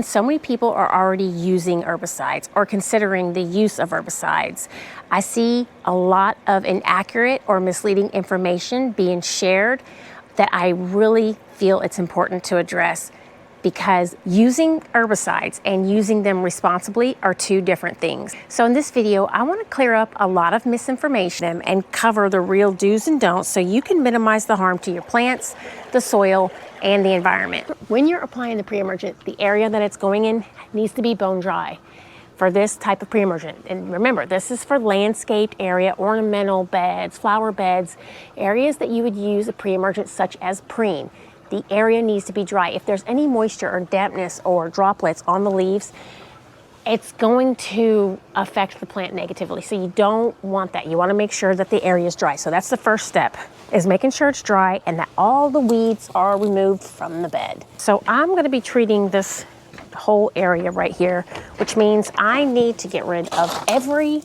So many people are already using herbicides or considering the use of herbicides. I see a lot of inaccurate or misleading information being shared that I really feel it's important to address, because using herbicides and using them responsibly are two different things. So in this video, I want to clear up a lot of misinformation and cover the real do's and don'ts so you can minimize the harm to your plants, the soil, and the environment. When you're applying the pre-emergent, the area that it's going in needs to be bone dry for this type of pre-emergent. And remember, this is for landscaped area, ornamental beds, flower beds, areas that you would use a pre-emergent such as Preen. The area needs to be dry. If there's any moisture or dampness or droplets on the leaves, it's going to affect the plant negatively. So you don't want that. You want to make sure that the area is dry. So that's the first step, is making sure it's dry and that all the weeds are removed from the bed. So I'm going to be treating this whole area right here, which means I need to get rid of every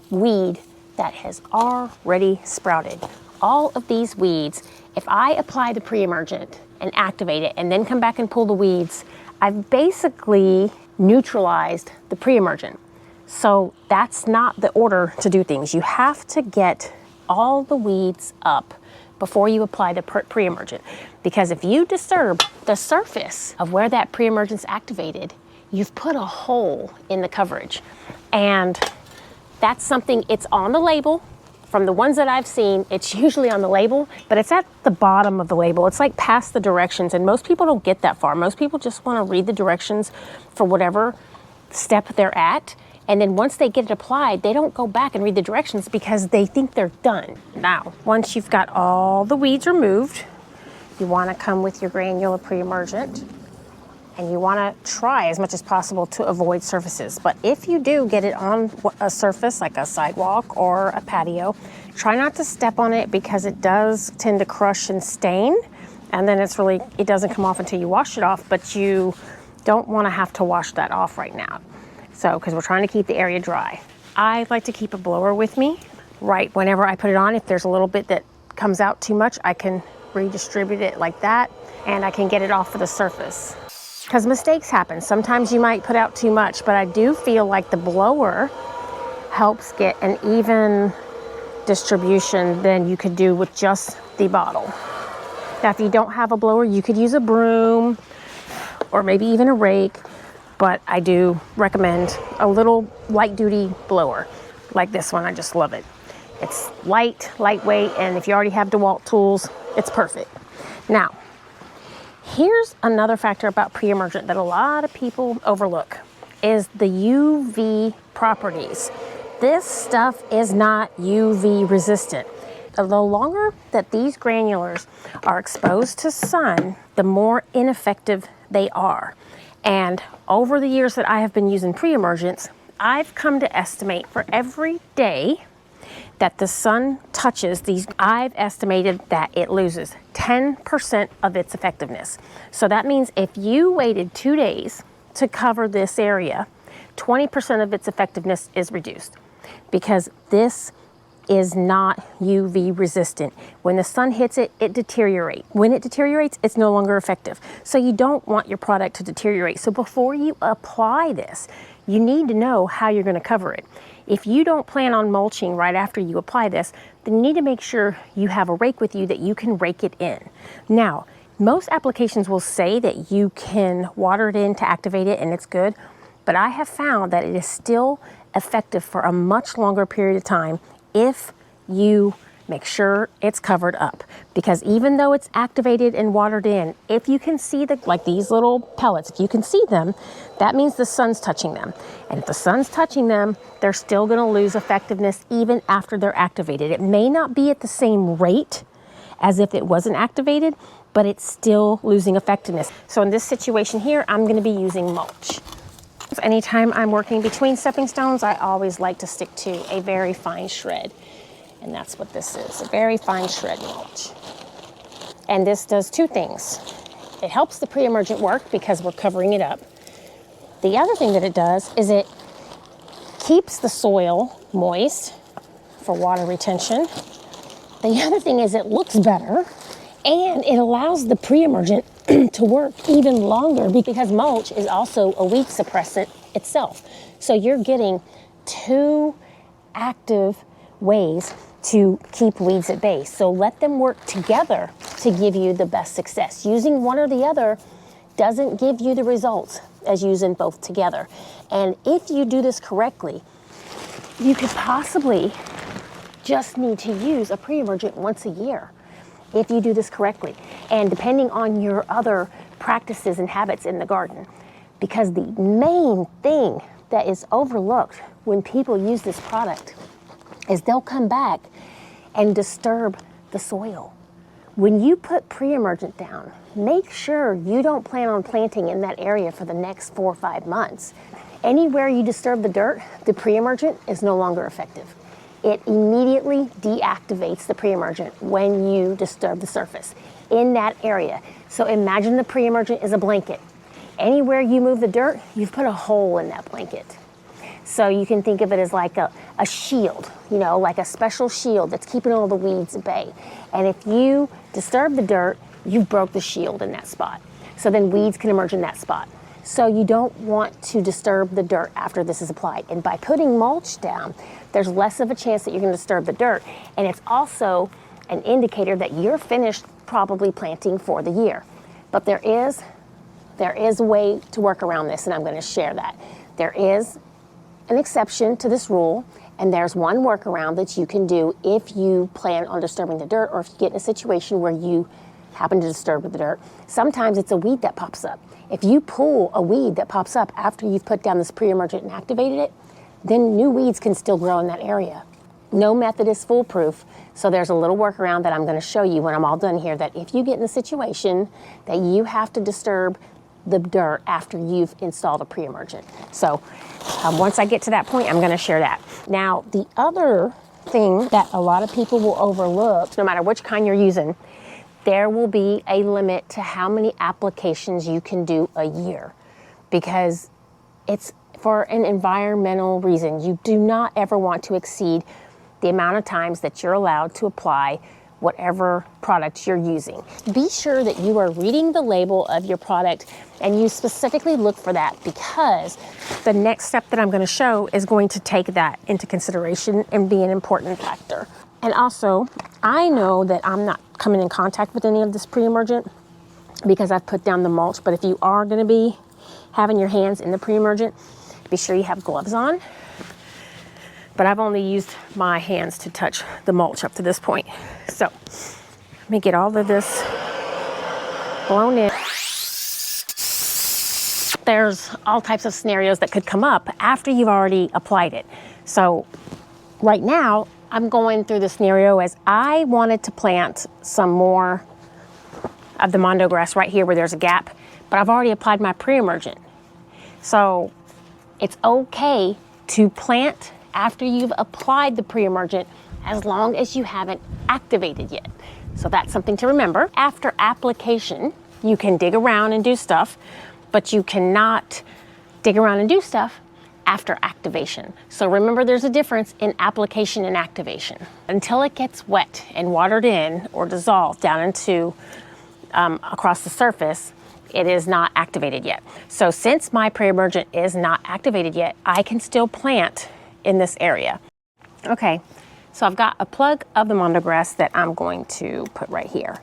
weed that has already sprouted. All of these weeds, if I apply the pre-emergent and activate it and then come back and pull the weeds, I've basically neutralized the pre-emergent. So that's not the order to do things. You have to get all the weeds up before you apply the pre-emergent, because if you disturb the surface of where that pre-emergent's activated, you've put a hole in the coverage. And that's something, it's on the label. From the ones that I've seen, it's usually on the label, but it's at the bottom of the label. It's like past the directions, and most people don't get that far. Most people just want to read the directions for whatever step they're at, and then once they get it applied, they don't go back and read the directions because they think they're done. Now, once you've got all the weeds removed, you want to come with your granular pre-emergent, and you want to try as much as possible to avoid surfaces. But if you do get it on a surface like a sidewalk or a patio, try not to step on it because it does tend to crush and stain. And then it doesn't come off until you wash it off, but you don't want to have to wash that off right now. So, because we're trying to keep the area dry. I like to keep a blower with me right whenever I put it on. If there's a little bit that comes out too much, I can redistribute it like that, and I can get it off of the surface. Because mistakes happen. Sometimes you might put out too much, but I do feel like the blower helps get an even distribution than you could do with just the bottle. Now, if you don't have a blower, you could use a broom or maybe even a rake, but I do recommend a little light-duty blower like this one. I just love it. It's lightweight, and if you already have DeWalt tools, it's perfect. Now, here's another factor about pre-emergent that a lot of people overlook, is the UV properties. This stuff is not UV resistant. The longer that these granulars are exposed to sun, the more ineffective they are. And over the years that I have been using pre-emergents, I've come to estimate for every day that the sun touches these, I've estimated that it loses 10% of its effectiveness. So that means if you waited 2 days to cover this area, 20% of its effectiveness is reduced, because this is not UV resistant. When the sun hits it, it deteriorates. When it deteriorates, it's no longer effective. So you don't want your product to deteriorate. So before you apply this, you need to know how you're going to cover it. If you don't plan on mulching right after you apply this, then you need to make sure you have a rake with you that you can rake it in. Now, most applications will say that you can water it in to activate it and it's good, but I have found that it is still effective for a much longer period of time if you make sure it's covered up. Because even though it's activated and watered in, if you can see like these little pellets, if you can see them, that means the sun's touching them. And if the sun's touching them, they're still gonna lose effectiveness even after they're activated. It may not be at the same rate as if it wasn't activated, but it's still losing effectiveness. So in this situation here, I'm gonna be using mulch. Anytime I'm working between stepping stones, I always like to stick to a very fine shred. And that's what this is, a very fine shred mulch. And this does two things. It helps the pre-emergent work because we're covering it up. The other thing that it does is it keeps the soil moist for water retention. The other thing is it looks better, and it allows the pre-emergent to work even longer because mulch is also a weed suppressant itself. So you're getting two active ways to keep weeds at bay. So let them work together to give you the best success. Using one or the other doesn't give you the results as using both together. And if you do this correctly, you could possibly just need to use a pre-emergent once a year if you do this correctly. And depending on your other practices and habits in the garden, because the main thing that is overlooked when people use this product is they'll come back and disturb the soil. When you put pre-emergent down, make sure you don't plan on planting in that area for the next 4 or 5 months. Anywhere you disturb the dirt, the pre-emergent is no longer effective. It immediately deactivates the pre-emergent when you disturb the surface in that area. So imagine the pre-emergent is a blanket. Anywhere you move the dirt, you've put a hole in that blanket. So you can think of it as like a shield, you know, like a special shield that's keeping all the weeds at bay. And if you disturb the dirt, you broke the shield in that spot. So then weeds can emerge in that spot. So you don't want to disturb the dirt after this is applied. And by putting mulch down, there's less of a chance that you're going to disturb the dirt. And it's also an indicator that you're finished probably planting for the year. But there is a way to work around this, and I'm going to share that. There is an exception to this rule, and there's one workaround that you can do if you plan on disturbing the dirt, or if you get in a situation where you happen to disturb the dirt. Sometimes it's a weed that pops up. If you pull a weed that pops up after you've put down this pre-emergent and activated it, then new weeds can still grow in that area. No method is foolproof, so there's a little workaround that I'm going to show you when I'm all done here, that if you get in a situation that you have to disturb the dirt after you've installed a pre-emergent. So once I get to that point, I'm going to share that. Now, the other thing that a lot of people will overlook, no matter which kind you're using, there will be a limit to how many applications you can do a year, because it's for an environmental reason. You do not ever want to exceed the amount of times that you're allowed to apply whatever product you're using. Be sure that you are reading the label of your product, and you specifically look for that, because the next step that I'm going to show is going to take that into consideration and be an important factor. And also, I know that I'm not coming in contact with any of this pre-emergent because I've put down the mulch, but if you are going to be having your hands in the pre-emergent, be sure you have gloves on. But I've only used my hands to touch the mulch up to this point. So let me get all of this blown in. There's all types of scenarios that could come up after you've already applied it. So right now, I'm going through the scenario as I wanted to plant some more of the mondo grass right here where there's a gap, but I've already applied my pre-emergent. So it's okay to plant after you've applied the pre-emergent as long as you haven't activated yet. So that's something to remember. After application, you can dig around and do stuff, but you cannot dig around and do stuff after activation. So remember, there's a difference in application and activation. Until it gets wet and watered in or dissolved down into across the surface, it is not activated yet. So since my pre-emergent is not activated yet, I can still plant in this area. Okay, so I've got a plug of the mondo grass that I'm going to put right here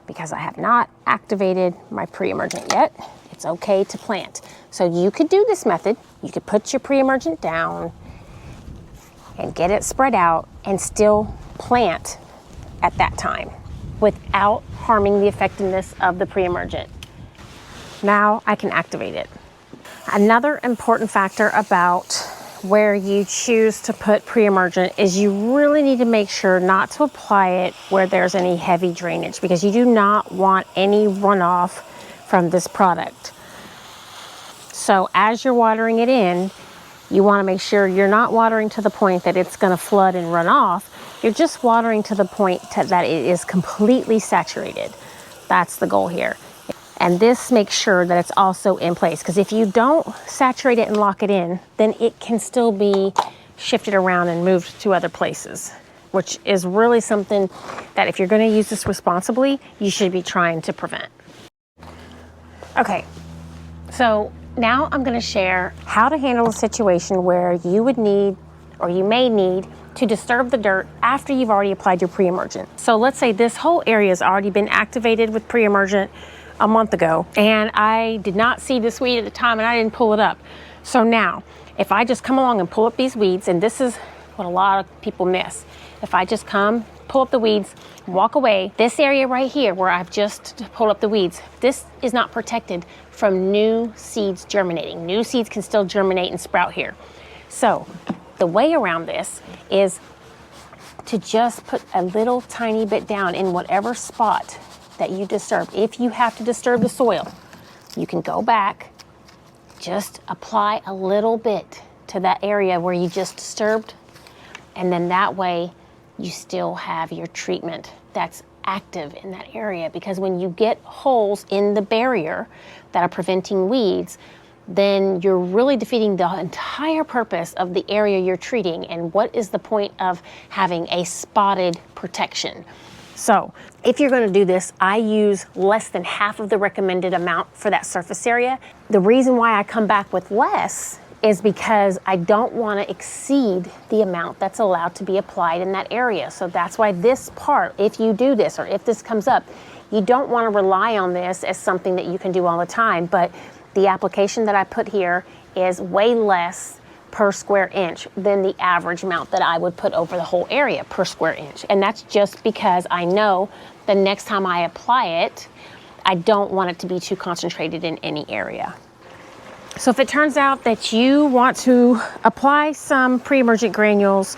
because I have not activated my pre-emergent yet. It's okay to plant. So you could do this method. You could put your pre-emergent down and get it spread out and still plant at that time without harming the effectiveness of the pre-emergent. Now I can activate it. Another important factor about where you choose to put pre-emergent is you really need to make sure not to apply it where there's any heavy drainage, because you do not want any runoff from this product. So as you're watering it in, you want to make sure you're not watering to the point that it's going to flood and run off. You're just watering to the point that it is completely saturated. That's the goal here. And this makes sure that it's also in place, because if you don't saturate it and lock it in, then it can still be shifted around and moved to other places, which is really something that if you're going to use this responsibly, you should be trying to prevent. Okay, so now I'm going to share how to handle a situation where you would need, or you may need, to disturb the dirt after you've already applied your pre-emergent. So let's say this whole area has already been activated with pre-emergent a month ago, and I did not see this weed at the time and I didn't pull it up. So now, if I just come along and pull up these weeds, and this is what a lot of people miss. If I just come, pull up the weeds, walk away, this area right here where I've just pulled up the weeds, this is not protected from new seeds germinating. New seeds can still germinate and sprout here. So the way around this is to just put a little tiny bit down in whatever spot that you disturb. If you have to disturb the soil, you can go back, just apply a little bit to that area where you just disturbed, and then that way you still have your treatment that's active in that area. Because when you get holes in the barrier that are preventing weeds, then you're really defeating the entire purpose of the area you're treating. And what is the point of having a spotted protection? So if you're going to do this, I use less than half of the recommended amount for that surface area. The reason why I come back with less is because I don't want to exceed the amount that's allowed to be applied in that area. So that's why this part, if you do this or if this comes up, you don't want to rely on this as something that you can do all the time. But the application that I put here is way less per square inch than the average amount that I would put over the whole area per square inch. And that's just because I know the next time I apply it, I don't want it to be too concentrated in any area. So if it turns out that you want to apply some pre-emergent granules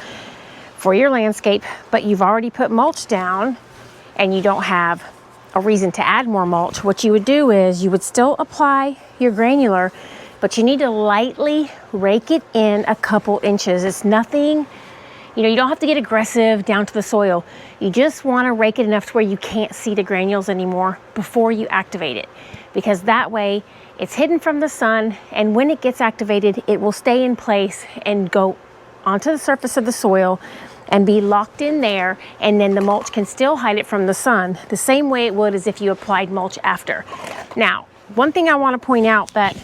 for your landscape, but you've already put mulch down and you don't have a reason to add more mulch, what you would do is you would still apply your granular, but you need to lightly rake it in a couple inches. It's nothing, you know, you don't have to get aggressive down to the soil. You just want to rake it enough to where you can't see the granules anymore before you activate it, because that way it's hidden from the sun, and when it gets activated, it will stay in place and go onto the surface of the soil and be locked in there, and then the mulch can still hide it from the sun the same way it would as if you applied mulch after. Now, one thing I want to point out, that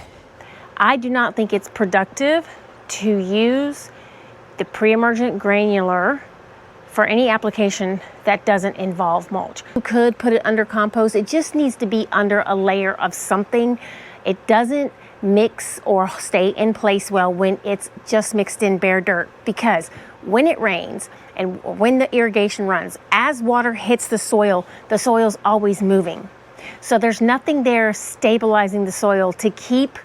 I do not think it's productive to use the pre-emergent granular for any application that doesn't involve mulch. You could put it under compost. It just needs to be under a layer of something. It doesn't mix or stay in place well when it's just mixed in bare dirt, because when it rains and when the irrigation runs, as water hits the soil's always moving. So there's nothing there stabilizing the soil to keep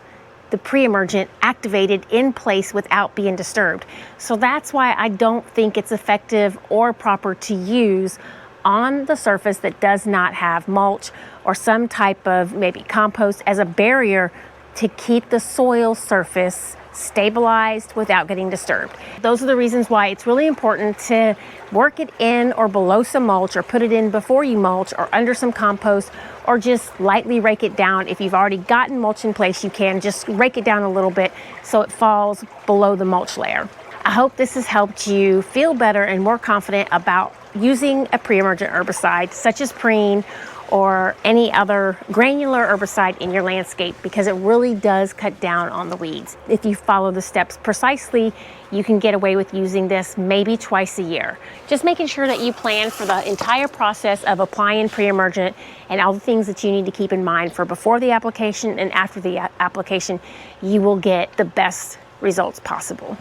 the pre-emergent activated in place without being disturbed. So that's why I don't think it's effective or proper to use on the surface that does not have mulch or some type of maybe compost as a barrier to keep the soil surface stabilized without getting disturbed. Those are the reasons why it's really important to work it in or below some mulch, or put it in before you mulch, or under some compost, or just lightly rake it down. If you've already gotten mulch in place, you can just rake it down a little bit so it falls below the mulch layer. I hope this has helped you feel better and more confident about using a pre-emergent herbicide such as Preen or any other granular herbicide in your landscape, because it really does cut down on the weeds. If you follow the steps precisely, you can get away with using this maybe twice a year. Just making sure that you plan for the entire process of applying pre-emergent and all the things that you need to keep in mind for before the application and after the application, you will get the best results possible.